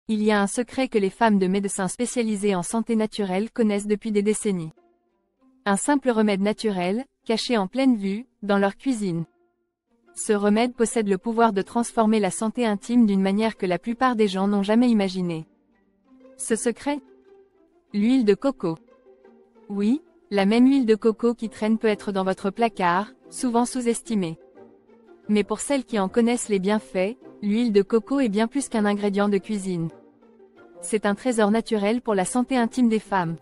Il y a un secret que les femmes de médecins spécialisés en santé naturelle connaissent depuis des décennies. Un simple remède naturel, caché en pleine vue, dans leur cuisine. Ce remède possède le pouvoir de transformer la santé intime d'une manière que la plupart des gens n'ont jamais imaginée. Ce secret? L'huile de coco. Oui, la même huile de coco qui traîne peut être dans votre placard, souvent sous-estimée. Mais pour celles qui en connaissent les bienfaits, l'huile de coco est bien plus qu'un ingrédient de cuisine. C'est un trésor naturel pour la santé intime des femmes.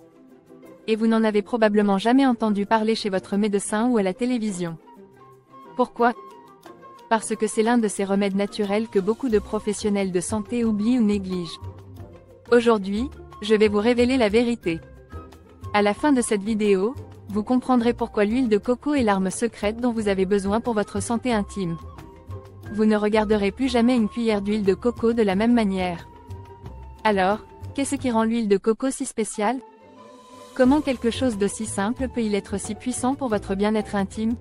Et vous n'en avez probablement jamais entendu parler chez votre médecin ou à la télévision. Pourquoi? Parce que c'est l'un de ces remèdes naturels que beaucoup de professionnels de santé oublient ou négligent. Aujourd'hui, je vais vous révéler la vérité. À la fin de cette vidéo, vous comprendrez pourquoi l'huile de coco est l'arme secrète dont vous avez besoin pour votre santé intime. Vous ne regarderez plus jamais une cuillère d'huile de coco de la même manière. Alors, qu'est-ce qui rend l'huile de coco si spéciale? Comment quelque chose d'aussi simple peut-il être si puissant pour votre bien-être intime?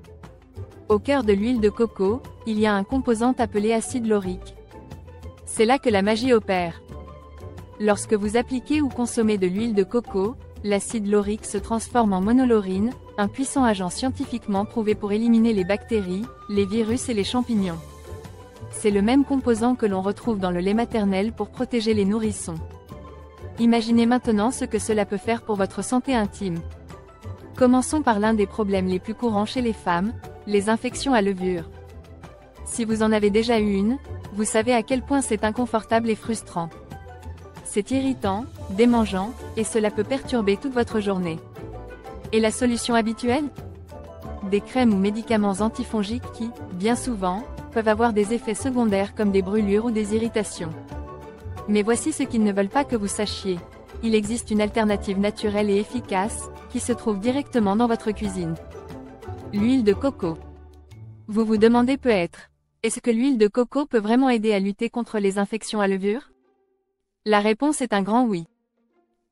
Au cœur de l'huile de coco, il y a un composant appelé acide laurique. C'est là que la magie opère. Lorsque vous appliquez ou consommez de l'huile de coco, l'acide laurique se transforme en monolaurine, un puissant agent scientifiquement prouvé pour éliminer les bactéries, les virus et les champignons. C'est le même composant que l'on retrouve dans le lait maternel pour protéger les nourrissons. Imaginez maintenant ce que cela peut faire pour votre santé intime. Commençons par l'un des problèmes les plus courants chez les femmes, les infections à levure. Si vous en avez déjà eu une, vous savez à quel point c'est inconfortable et frustrant. C'est irritant, démangeant, et cela peut perturber toute votre journée. Et la solution habituelle? Des crèmes ou médicaments antifongiques qui, bien souvent, peuvent avoir des effets secondaires comme des brûlures ou des irritations. Mais voici ce qu'ils ne veulent pas que vous sachiez. Il existe une alternative naturelle et efficace, qui se trouve directement dans votre cuisine. L'huile de coco. Vous vous demandez peut-être, est-ce que l'huile de coco peut vraiment aider à lutter contre les infections à levure? La réponse est un grand oui.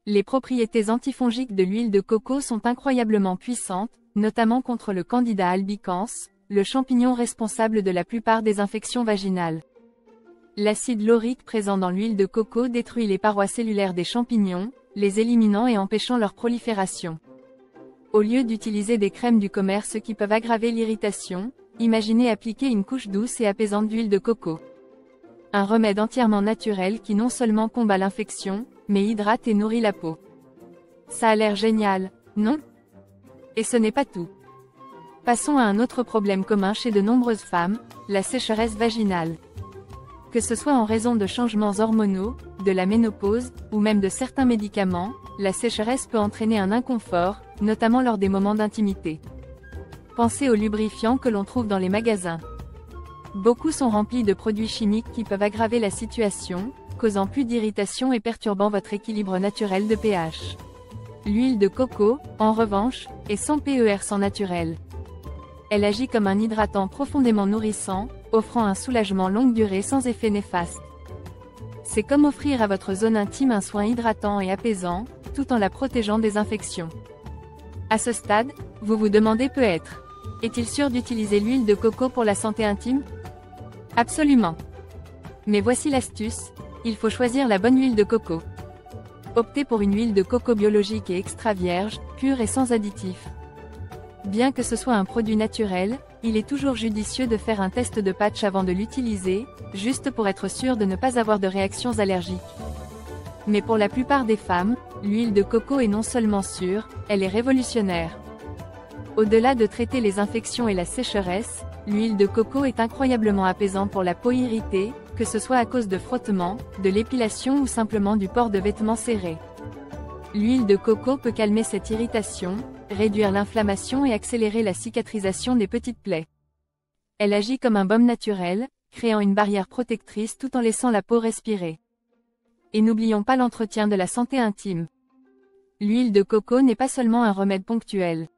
Les propriétés antifongiques de l'huile de coco sont incroyablement puissantes, notamment contre le Candida albicans, le champignon responsable de la plupart des infections vaginales. L'acide laurique présent dans l'huile de coco détruit les parois cellulaires des champignons, les éliminant et empêchant leur prolifération. Au lieu d'utiliser des crèmes du commerce qui peuvent aggraver l'irritation, imaginez appliquer une couche douce et apaisante d'huile de coco. Un remède entièrement naturel qui non seulement combat l'infection, mais hydrate et nourrit la peau. Ça a l'air génial, non? Et ce n'est pas tout. Passons à un autre problème commun chez de nombreuses femmes, la sécheresse vaginale. Que ce soit en raison de changements hormonaux, de la ménopause, ou même de certains médicaments, la sécheresse peut entraîner un inconfort, notamment lors des moments d'intimité. Pensez aux lubrifiants que l'on trouve dans les magasins. Beaucoup sont remplis de produits chimiques qui peuvent aggraver la situation, causant plus d'irritation et perturbant votre équilibre naturel de pH. L'huile de coco, en revanche, est sans PER sans naturel. Elle agit comme un hydratant profondément nourrissant, offrant un soulagement longue durée sans effet néfaste. C'est comme offrir à votre zone intime un soin hydratant et apaisant, tout en la protégeant des infections. À ce stade, vous vous demandez peut-être, est-il sûr d'utiliser l'huile de coco pour la santé intime? Absolument. Mais voici l'astuce, il faut choisir la bonne huile de coco. Optez pour une huile de coco biologique et extra vierge, pure et sans additifs. Bien que ce soit un produit naturel, il est toujours judicieux de faire un test de patch avant de l'utiliser, juste pour être sûr de ne pas avoir de réactions allergiques. Mais pour la plupart des femmes, l'huile de coco est non seulement sûre, elle est révolutionnaire. Au-delà de traiter les infections et la sécheresse, l'huile de coco est incroyablement apaisante pour la peau irritée, que ce soit à cause de frottements, de l'épilation ou simplement du port de vêtements serrés. L'huile de coco peut calmer cette irritation, réduire l'inflammation et accélérer la cicatrisation des petites plaies. Elle agit comme un baume naturel, créant une barrière protectrice tout en laissant la peau respirer. Et n'oublions pas l'entretien de la santé intime. L'huile de coco n'est pas seulement un remède ponctuel.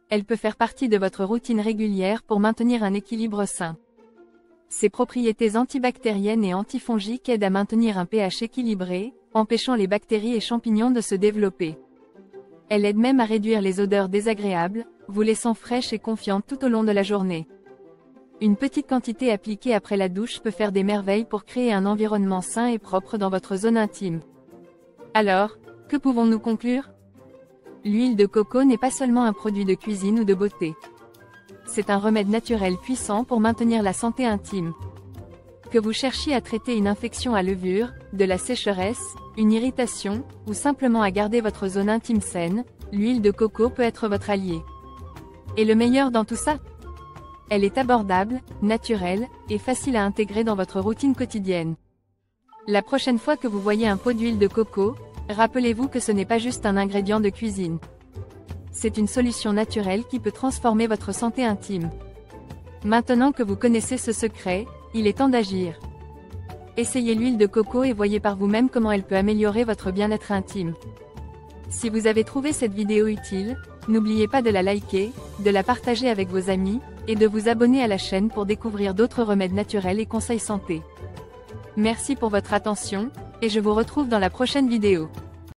Elle peut faire partie de votre routine régulière pour maintenir un équilibre sain. Ses propriétés antibactériennes et antifongiques aident à maintenir un pH équilibré, empêchant les bactéries et champignons de se développer. Elle aide même à réduire les odeurs désagréables, vous laissant fraîche et confiante tout au long de la journée. Une petite quantité appliquée après la douche peut faire des merveilles pour créer un environnement sain et propre dans votre zone intime. Alors, que pouvons-nous conclure? L'huile de coco n'est pas seulement un produit de cuisine ou de beauté. C'est un remède naturel puissant pour maintenir la santé intime. Que vous cherchiez à traiter une infection à levure, de la sécheresse, une irritation, ou simplement à garder votre zone intime saine, l'huile de coco peut être votre allié. Et le meilleur dans tout ça? Elle est abordable, naturelle, et facile à intégrer dans votre routine quotidienne. La prochaine fois que vous voyez un pot d'huile de coco, rappelez-vous que ce n'est pas juste un ingrédient de cuisine. C'est une solution naturelle qui peut transformer votre santé intime. Maintenant que vous connaissez ce secret, il est temps d'agir. Essayez l'huile de coco et voyez par vous-même comment elle peut améliorer votre bien-être intime. Si vous avez trouvé cette vidéo utile, n'oubliez pas de la liker, de la partager avec vos amis, et de vous abonner à la chaîne pour découvrir d'autres remèdes naturels et conseils santé. Merci pour votre attention, et je vous retrouve dans la prochaine vidéo.